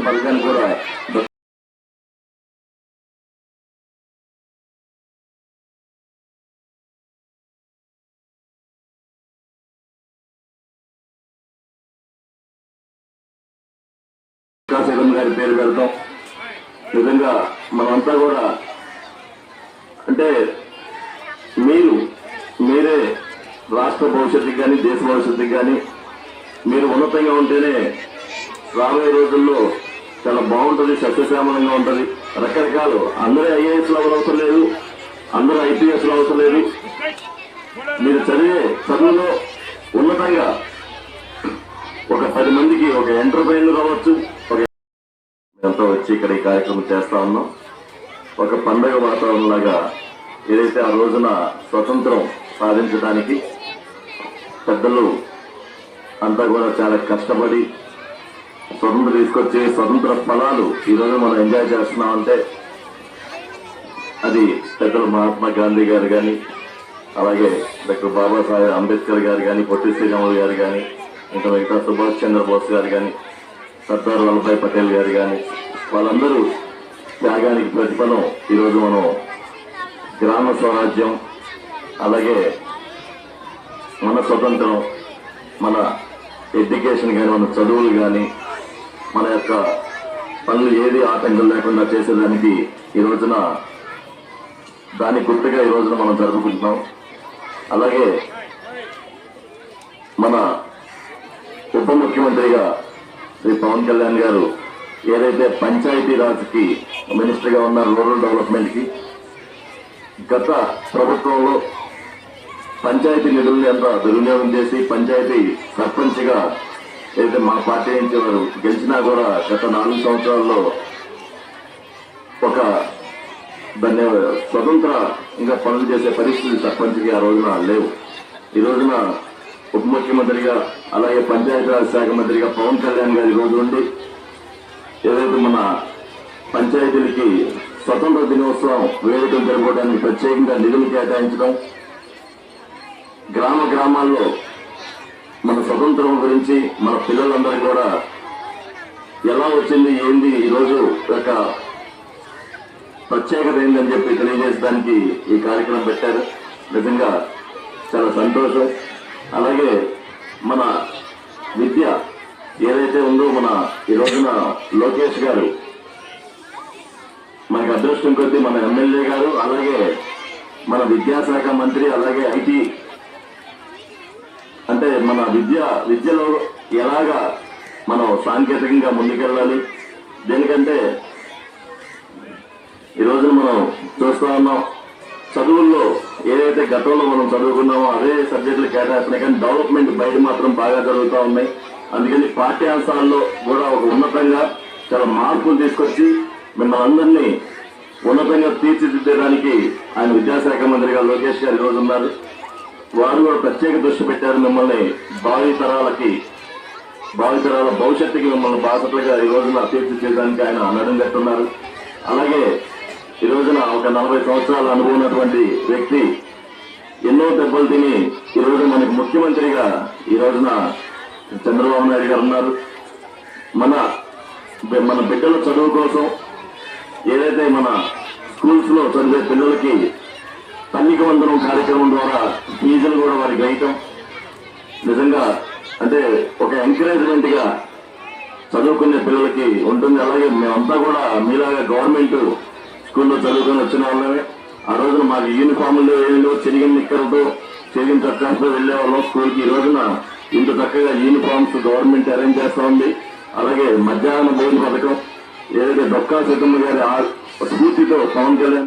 Pension పథకాన్ని కూడా జగన్ గారి పేరు పెడతాం. నిజంగా మనమంతా కూడా అంటే మీరే రాష్ట్ర భవిష్యత్తుకి కానీ దేశ భవిష్యత్తుకి కానీ మీరు ఉన్నతంగా ఉంటేనే రాబోయే రోజుల్లో చాలా బాగుంటుంది, సస్యశ్యామలంగా ఉంటుంది. రకరకాలు అందరూ ఐఏఎస్లు అవసరం లేదు, అందరూ ఐపీఎస్లు అవసరం లేదు. మీరు చదివే చదువులో ఉన్నతంగా ఒక 10 మందికి ఒక ఎంటర్ప్రైనర్ అవ్వచ్చు. ఎంతో వచ్చి ఇక్కడ ఈ కార్యక్రమం చేస్తా ఉన్నాం. ఒక పండగ వాతావరణం లాగా ఏదైతే ఆ రోజున స్వతంత్రం సాధించడానికి పెద్దలు అంతా కూడా చాలా కష్టపడి స్వతంత్రం తీసుకొచ్చి స్వతంత్ర ఫలాలు ఈరోజు మనం ఎంజాయ్ చేస్తున్నామంటే అది పెద్దలు మహాత్మా గాంధీ గారు కానీ, అలాగే డాక్టర్ బాబాసాహెబ్ అంబేద్కర్ గారు కానీ, పొట్టి శ్రీరాములు గారు కానీ, ఇంకా మిగతా సుభాష్ చంద్రబోస్ గారు కానీ, సర్దార్ వల్లభాయ్ పటేల్ గారు కానీ, వాళ్ళందరూ త్యాగానికి ప్రతిఫలం ఈరోజు మనం గ్రామ స్వరాజ్యం, అలాగే మన స్వతంత్రం, మన ఎడ్యుకేషన్ కానీ, మన చదువులు కానీ, మన యొక్క పనులు ఏది ఆటంకం లేకుండా చేసేదానికి ఈ రోజున దాని గుర్తుగా ఈ రోజున మనం జరుపుకుంటున్నాం. అలాగే మన ఉప ముఖ్యమంత్రిగా శ్రీ పవన్ కళ్యాణ్ గారు ఏదైతే పంచాయతీ రాజ్కి మినిస్టర్గా ఉన్నారు, రూరల్ డెవలప్మెంట్ కి, గత ప్రభుత్వంలో పంచాయతీ నిధుల్ని అంతా దుర్వినియోగం చేసి పంచాయతీ సర్పంచ్గా ఏదైతే మా పార్టీ నుంచి వారు గెలిచినా కూడా గత 4 సంవత్సరాల్లో ఒక దాన్ని స్వతంత్రంగా పనులు చేసే పరిస్థితి సర్పంచ్కి ఆ రోజున లేవు. ఈ రోజున ఉప ముఖ్యమంత్రిగా అలాగే పంచాయతీరాజ్ శాఖ మంత్రిగా పవన్ కళ్యాణ్ గారు ఈ రోజు నుండి ఏదైతే మన పంచాయతీలకి స్వతంత్ర దినోత్సవం వేడుకలు జరుపుకోవడానికి ప్రత్యేకంగా నిధులు కేటాయించడం, గ్రామ గ్రామాల్లో మన స్వతంత్రం గురించి మన పిల్లలందరూ కూడా ఎలా వచ్చింది ఏంది ఈరోజు యొక్క ప్రత్యేకత ఏందని చెప్పి తెలియజేసడానికి ఈ కార్యక్రమం పెట్టారు. నిజంగా చాలా సంతోషం. అలాగే మన విద్య ఏదైతే ఉందో మన ఈ రోజున లోకేష్ గారు మనకి అదృష్టం కొద్దీ మన ఎమ్మెల్యే గారు, అలాగే మన విద్యాశాఖ మంత్రి, అలాగే ఐటీ అంటే మన విద్యలో ఎలాగా మనం సాంకేతికంగా ముందుకెళ్ళాలి, దేనికంటే ఈ రోజున మనం చూస్తా ఉన్నాం చదువుల్లో ఏదైతే గతంలో మనం చదువుకున్నామో అదే సబ్జెక్టులు కేటాయిస్తున్నాయి, కానీ డెవలప్మెంట్ బయట మాత్రం బాగా జరుగుతూ ఉన్నాయి. అందుకని పాఠ్యాంశాల్లో కూడా ఒక ఉన్నతంగా చాలా మార్పులు తీసుకొచ్చి మిమ్మల్ని అందరినీ ఉన్నతంగా తీర్చిదిద్దడానికి ఆయన విద్యాశాఖ మంత్రిగా లోకేష్ గారు ఈరోజు ఉన్నారు. వారు కూడా ప్రత్యేక దృష్టి పెట్టారు. మిమ్మల్ని భావితరాల భవిష్యత్తుకి మిమ్మల్ని బాసటలుగా ఈ రోజున తీర్చిదిద్దడానికి ఆయన నడుం కట్టున్నారు. అలాగే ఈ రోజున ఒక 40 సంవత్సరాల అనుభవం ఉన్నటువంటి వ్యక్తి ఎన్నో దెబ్బలు తిని ఈ రోజు మనకి ముఖ్యమంత్రిగా ఈ రోజున చంద్రబాబు నాయుడు గారు ఉన్నారు. మన బిడ్డల చదువు కోసం ఏదైతే మన స్కూల్స్ లో చదివే పిల్లలకి తల్లికి వందనం కార్యక్రమం ద్వారా ఫీజులు కూడా వారికి వేయటం నిజంగా అంటే ఒక ఎంకరేజ్మెంట్ గా చదువుకునే పిల్లలకి ఉంటుంది. అలాగే మేమంతా కూడా మీలాగా గవర్నమెంట్ స్కూల్లో చదువుకొని వచ్చిన వాళ్ళమే. ఆ రోజున మాకు యూనిఫామ్లు ఏళ్ళు చెరిగిన నిక్కలతో చెరిగిన చట్టాలతో వెళ్లే వాళ్ళం స్కూల్కి. ఈ రోజున ఇంత చక్కగా యూనిఫామ్స్ గవర్నమెంట్ అరేంజ్ చేస్తా ఉంది. అలాగే మధ్యాహ్న భోజన పథకం ఏదైతే డొక్కా సీతమ్మ గారి స్ఫూర్తితో పవన్ కళ్యాణ్